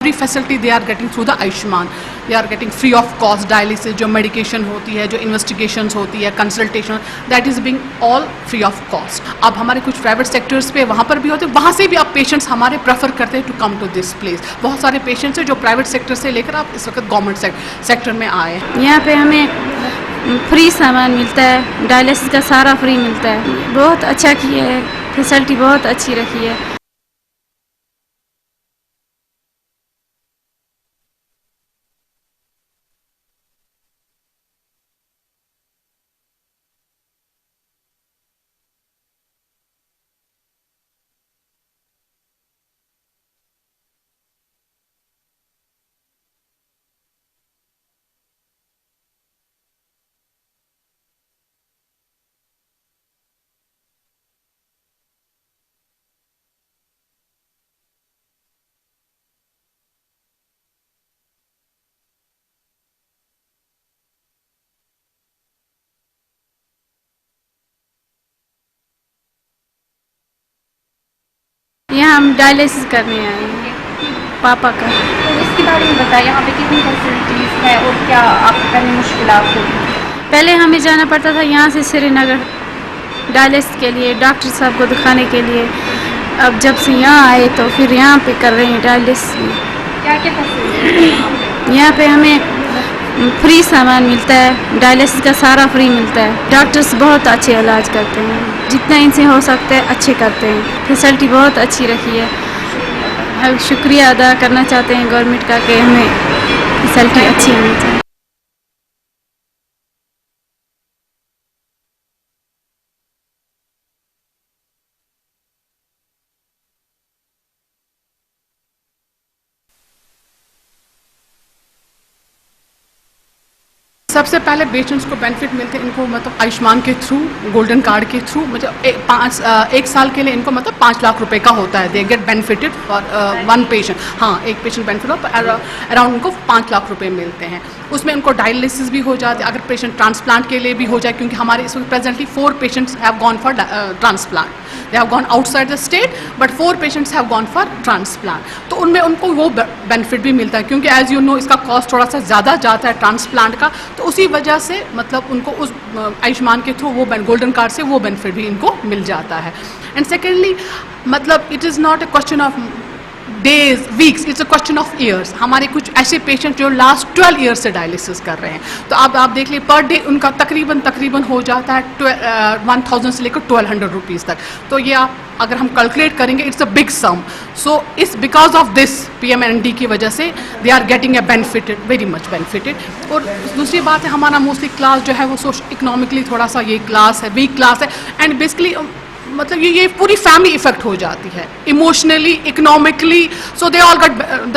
Every facility they are getting through the Ayushman. They are getting free of cost dialysis, जो medication होती है, जो investigations होती है, consultation, that is being all free of cost. अब हमारे कुछ private sectors पे वहाँ पर भी होते हैं, वहाँ से भी अब patients हमारे prefer करते हैं to come to this place. बहुत सारे patients हैं जो private sector से लेकर आप इस वक्त government sector में आए हैं. यहाँ पे हमें फ्री सामान मिलता है, डायलिसिस का सारा फ्री मिलता है. बहुत अच्छा किया है, फैसिलिटी बहुत अच्छी रखी है. यहाँ हम डायलिसिस करने आए हैं पापा का. तो इसके बारे में बताइए, यहाँ पे कितनी फैसिलिटीज़ है और क्या आपको पहले मुश्किलात होती? पहले हमें जाना पड़ता था यहाँ से श्रीनगर डायलिसिस के लिए, डॉक्टर साहब को दिखाने के लिए. अब जब से यहाँ आए तो फिर यहाँ पे कर रहे हैं डायलिसिस. क्या क्या फैसिलिटी है यहाँ पे हमें फ्री सामान मिलता है, डायलिसिस का सारा फ्री मिलता है. डॉक्टर्स बहुत अच्छे इलाज करते हैं, जितना इनसे हो सकता है अच्छे करते हैं. फैसिलिटी बहुत अच्छी रखी है. हम शुक्रिया अदा करना चाहते हैं गवर्नमेंट का कि हमें फैसिलिटी अच्छी होनी चाहिए. सबसे पहले पेशेंट्स को बेनिफिट मिलते हैं इनको मतलब आयुष्मान के थ्रू, गोल्डन कार्ड के थ्रू, मतलब एक साल के लिए इनको मतलब 5 लाख रुपए का होता है. They get benefited for one patient. हाँ, एक पेशेंट बेनिफिट हो अराउंड उनको 5 लाख रुपए मिलते हैं. उसमें उनको डायलिसिस भी हो जाते हैं अगर पेशेंट ट्रांसप्लांट के लिए भी हो जाए, क्योंकि हमारे इस वक्त presently 4 patients have gone for transplant. They have gone outside the state but 4 patients have gone for transplant. तो उनमें उनको वो बेनिफिट भी मिलता है, क्योंकि एज यू नो इसका कॉस्ट थोड़ा सा ज़्यादा जाता है ट्रांसप्लांट का. तो उसी वजह से मतलब उनको उस आयुष्मान के थ्रू वो गोल्डन कार्ड से वो बेनिफिट भी इनको मिल जाता है. एंड सेकेंडली मतलब it is not a question of days weeks, it's a question of years. हमारे कुछ ऐसे पेशेंट जो लास्ट 12 ईयर्स से डायलिसिस कर रहे हैं, तो अब आप देख लीजिए पर डे उनका तकरीबन हो जाता है 1000 से लेकर 1200 रुपीज़ तक. तो ये आप अगर हम कैलकुलेट करेंगे इट्स अ बिग सम. सो इस बिकॉज ऑफ दिस PMND की वजह से they are getting a benefited, very much benefited. और दूसरी बात है हमारा मोस्टली क्लास जो है वो सोशल इकोनॉमिकली थोड़ा सा ये क्लास है, वीक क्लास है. एंड बेसिकली मतलब ये पूरी फैमिली इफेक्ट हो जाती है emotionally, economically. So they all get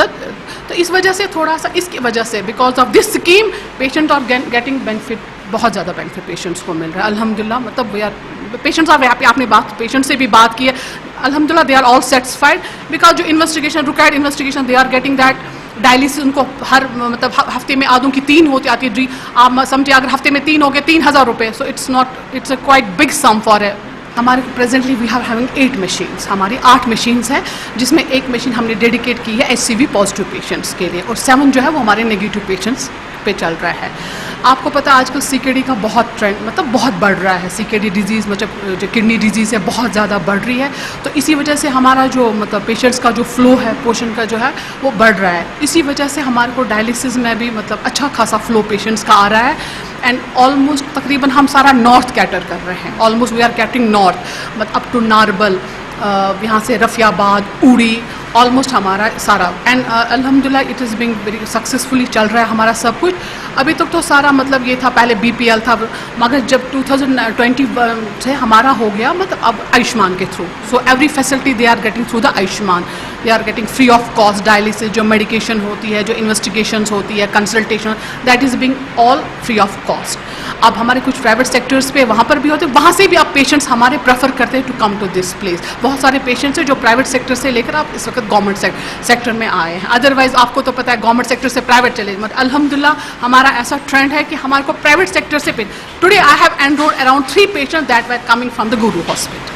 तो इस वजह से थोड़ा सा इसकी वजह से because of this scheme patient are getting benefit. बहुत ज़्यादा बेनिफिट पेशेंट्स को मिल रहा है अल्हम्दुलिल्लाह. मतलब we are patients are happy. आपने पेशेंट से भी बात की है, अल्हम्दुलिल्लाह they are all satisfied because जो investigation required investigation they are getting that. Dialysis उनको हर मतलब हफ्ते में आधों की 3 होती आती है. आप समझिए अगर हफ्ते में 3 हो गए 3000 रुपये. So it's a quite big sum for a. हमारे presently we have having 8 machines. हमारी 8 मशीन्स हैं, जिसमें एक मशीन हमने डेडिकेट की है HCV पॉजिटिव पेशेंट्स के लिए, और 7 जो है वो हमारे नेगेटिव पेशेंट्स पे चल रहा है. आपको पता है आजकल CKD का बहुत ट्रेंड मतलब बहुत बढ़ रहा है. CKD डिजीज़ मतलब जो किडनी डिजीज़ है बहुत ज़्यादा बढ़ रही है. तो इसी वजह से हमारा जो मतलब पेशेंट्स का जो फ्लो है पोर्शन का जो है वो बढ़ रहा है. इसी वजह से हमारे को डायलिसिस में भी मतलब अच्छा खासा फ्लो पेशेंट्स का आ रहा है. एंड ऑलमोस्ट तकरीबन हम सारा नॉर्थ कैटर कर रहे हैं. Almost we are catering north, मतलब अप टू नारबल, यहाँ से रफियाबाद, उड़ी, ऑलमोस्ट हमारा सारा. एंड अल्हम्दुलिल्लाह it is being very successfully चल रहा है हमारा सब कुछ. अभी तक तो सारा मतलब ये था पहले BPL था, मगर जब 2020 से हमारा हो गया मतलब अब आयुष्मान के through. So every facility they are getting through the Ayushman. They are getting free of cost dialysis, जो मेडिकेशन होती है, जो इन्वेस्टिगेशंस होती है, consultation, that is being all free of cost. अब हमारे कुछ प्राइवेट सेक्टर्स पे वहाँ पर भी होते हैं, वहाँ से भी अब पेशेंट्स हमारे प्रेफर करते हैं to come to this place. बहुत सारे पेशेंट्स हैं जो प्राइवेट सेक्टर से लेकर आप इस वक्त गवर्नमेंट सेक्टर में आए हैं. अदरवाइज आपको तो पता है गवर्नमेंट सेक्टर से प्राइवेट चले, मगर अल्हम्दुलिल्लाह हमारा ऐसा ट्रेंड है कि हमारे को प्राइवेट सेक्टर से today I have enrolled around 3 patients that were coming from the Guru hospital.